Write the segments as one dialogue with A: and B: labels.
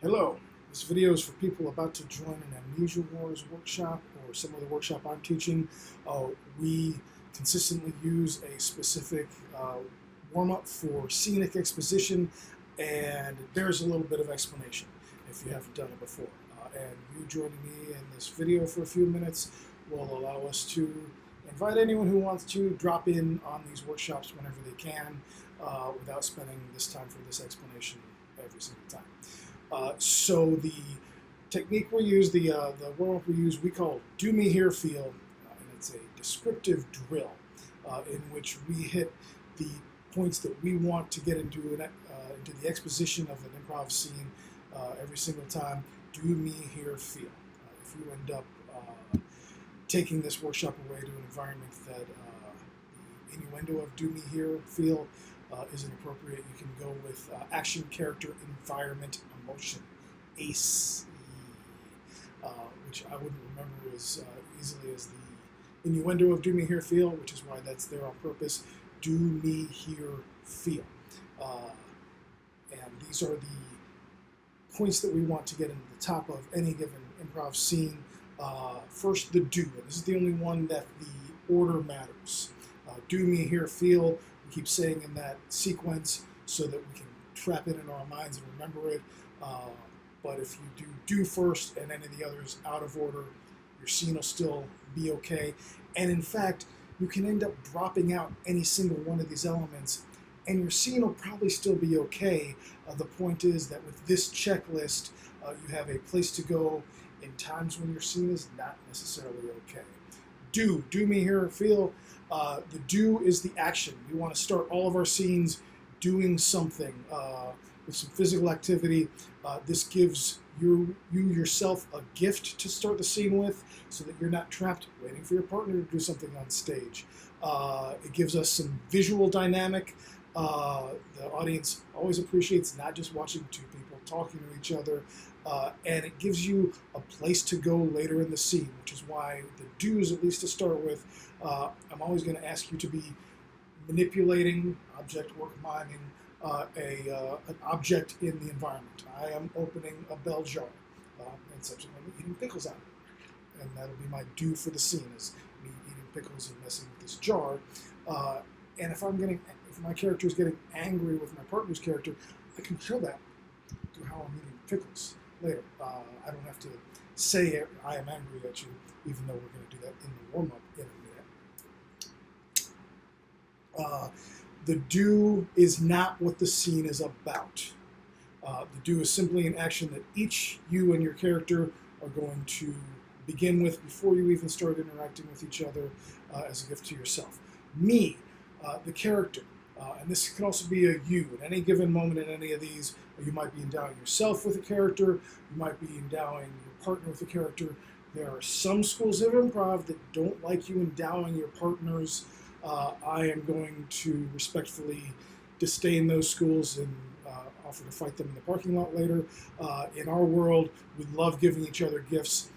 A: Hello, this video is for people about to join an Amnesia Wars workshop or some other workshop I'm teaching. We consistently use a specific warm-up for Scenic Exposition, and there's a little bit of explanation if you haven't done it before. And you joining me in this video for a few minutes will allow us to invite anyone who wants to drop in on these workshops whenever they can without spending this time for this explanation every single time. So the technique we use, the warm-up we use, we call Do Me Here Feel, and it's a descriptive drill in which we hit the points that we want to get into the exposition of an improv scene every single time. Do me here feel. If you end up taking this workshop away to an environment that the innuendo of do me here feel isn't appropriate, you can go with action, character, environment, emotion, ACE, which I wouldn't remember as easily as the innuendo of do me here feel, which is why that's there on purpose. Do me here feel. And these are the points that we want to get into the top of any given improv scene. First, the do. And this is the only one that the order matters. Do me here feel. We keep saying in that sequence so that we can trap it in our minds and remember it. But if you do first and any of the others out of order, your scene will still be okay. And in fact, you can end up dropping out any single one of these elements and your scene will probably still be okay. The point is that with this checklist, you have a place to go in times when your scene is not necessarily okay. Do me here feel. The do is the action. We want to start all of our scenes doing something with some physical activity. This gives you yourself a gift to start the scene with so that you're not trapped waiting for your partner to do something on stage. It gives us some visual dynamic. The audience always appreciates not just watching two people talking to each other, and it gives you a place to go later in the scene, which is why the do's, at least to start with, I'm always going to ask you to be manipulating, object work miming, an object in the environment. I am opening a bell jar and subsequently eating pickles out of it. And that'll be my do for the scene, is me eating pickles and messing with this jar. And if my character is getting angry with my partner's character, I can show that through how I'm eating pickles later. I don't have to say I am angry at you, even though we're going to do that in the warm-up in a minute. The do is not what the scene is about. The do is simply an action that each you and your character are going to begin with before you even start interacting with each other as a gift to yourself. Me, the character, and this can also be a you. At any given moment in any of these, you might be endowing yourself with a character, you might be endowing your partner with a character. There are some schools of improv that don't like you endowing your partners. I am going to respectfully disdain those schools and offer to fight them in the parking lot later. In our world, we love giving each other gifts.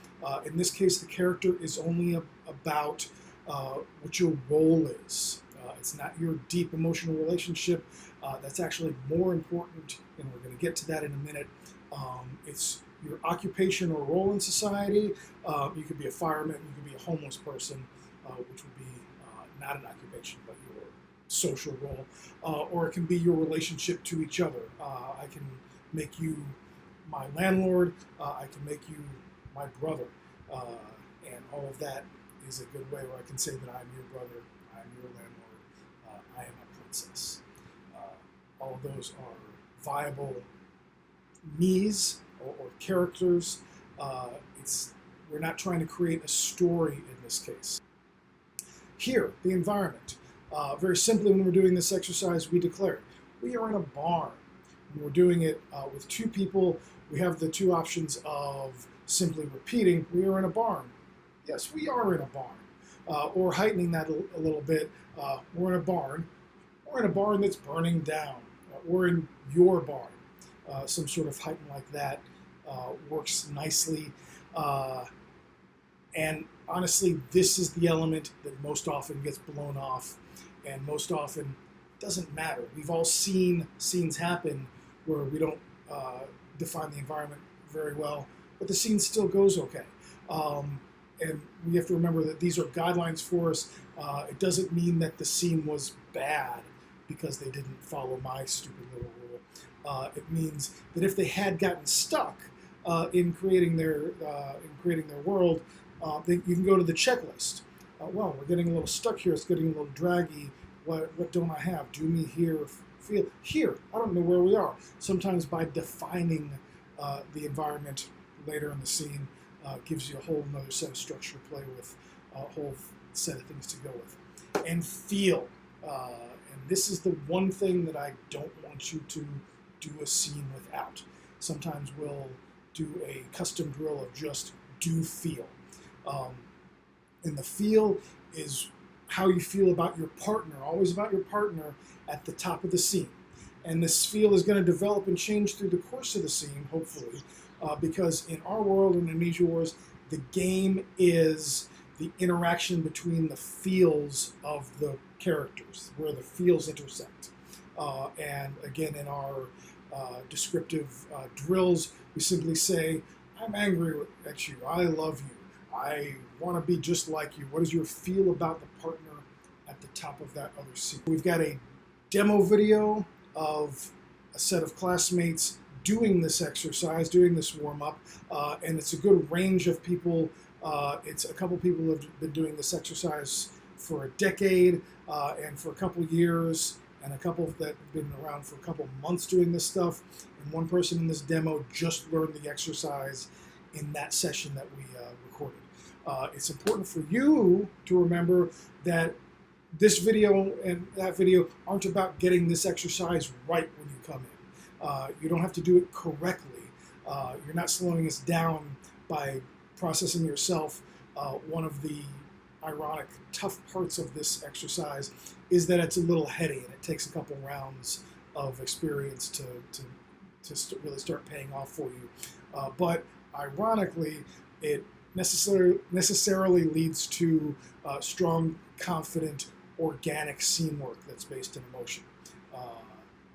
A: In this case, the character is only about what your role is. It's not your deep emotional relationship. That's actually more important, and we're going to get to that in a minute. It's your occupation or role in society. You could be a fireman, you could be a homeless person, which would be not an occupation, but your social role. Or it can be your relationship to each other. I can make you my landlord. I can make you my brother. And all of that is a good way where I can say that I'm your brother, I'm your landlord, I am a princess. All of those are viable me's or characters. We're not trying to create a story in this case. Here, the environment. Very simply, when we're doing this exercise, we declare we are in a barn. When we're doing it with two people, we have the two options of simply repeating, we are in a barn. Yes, we are in a barn. Or heightening that a little bit, we're in a barn. We're in a barn that's burning down. We're in your barn. Some sort of heighten like that works nicely. And honestly, this is the element that most often gets blown off, and most often doesn't matter. We've all seen scenes happen where we don't define the environment very well, but the scene still goes okay. And we have to remember that these are guidelines for us. It doesn't mean that the scene was bad because they didn't follow my stupid little rule. It means that if they had gotten stuck in creating their world, you can go to the checklist. Well, we're getting a little stuck here. It's getting a little draggy. What don't I have? Do me here, feel here. I don't know where we are. Sometimes by defining the environment later in the scene gives you a whole another set of structure to play with, a whole set of things to go with. And feel. And this is the one thing that I don't want you to do a scene without. Sometimes we'll do a custom drill of just do feel. And the feel is how you feel about your partner, always about your partner at the top of the scene. And this feel is going to develop and change through the course of the scene, hopefully, because in our world, in Amnesia Wars, the game is the interaction between the feels of the characters, where the feels intersect. And again, in our descriptive drills, we simply say, I'm angry at you, I love you, I want to be just like you. What is your feel about the partner at the top of that other scene? We've got a demo video of a set of classmates doing this exercise, doing this warm-up, and it's a good range of people. It's a couple people who have been doing this exercise for a decade and for a couple years, and a couple that have been around for a couple months doing this stuff, and one person in this demo just learned the exercise in that session that we recorded. It's important for you to remember that this video and that video aren't about getting this exercise right when you come in. You don't have to do it correctly. You're not slowing us down by processing yourself. One of the ironic, tough parts of this exercise is that it's a little heady and it takes a couple rounds of experience to really start paying off for you. But ironically, it necessarily leads to strong, confident, organic scene work that's based in emotion.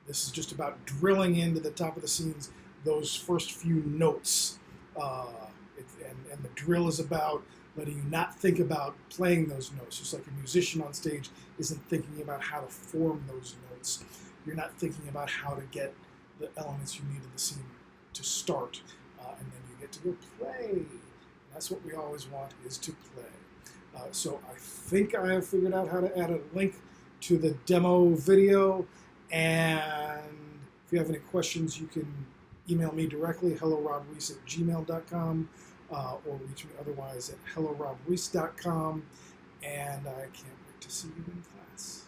A: This is just about drilling into the top of the scenes, those first few notes. And the drill is about letting you not think about playing those notes. Just like a musician on stage isn't thinking about how to form those notes. You're not thinking about how to get the elements you need in the scene to start. And then you get to go play. That's what we always want, is to play. So I think I have figured out how to add a link to the demo video. And if you have any questions, you can email me directly, hellorobreese@gmail.com, or reach me otherwise at hellorobreese.com. And I can't wait to see you in class.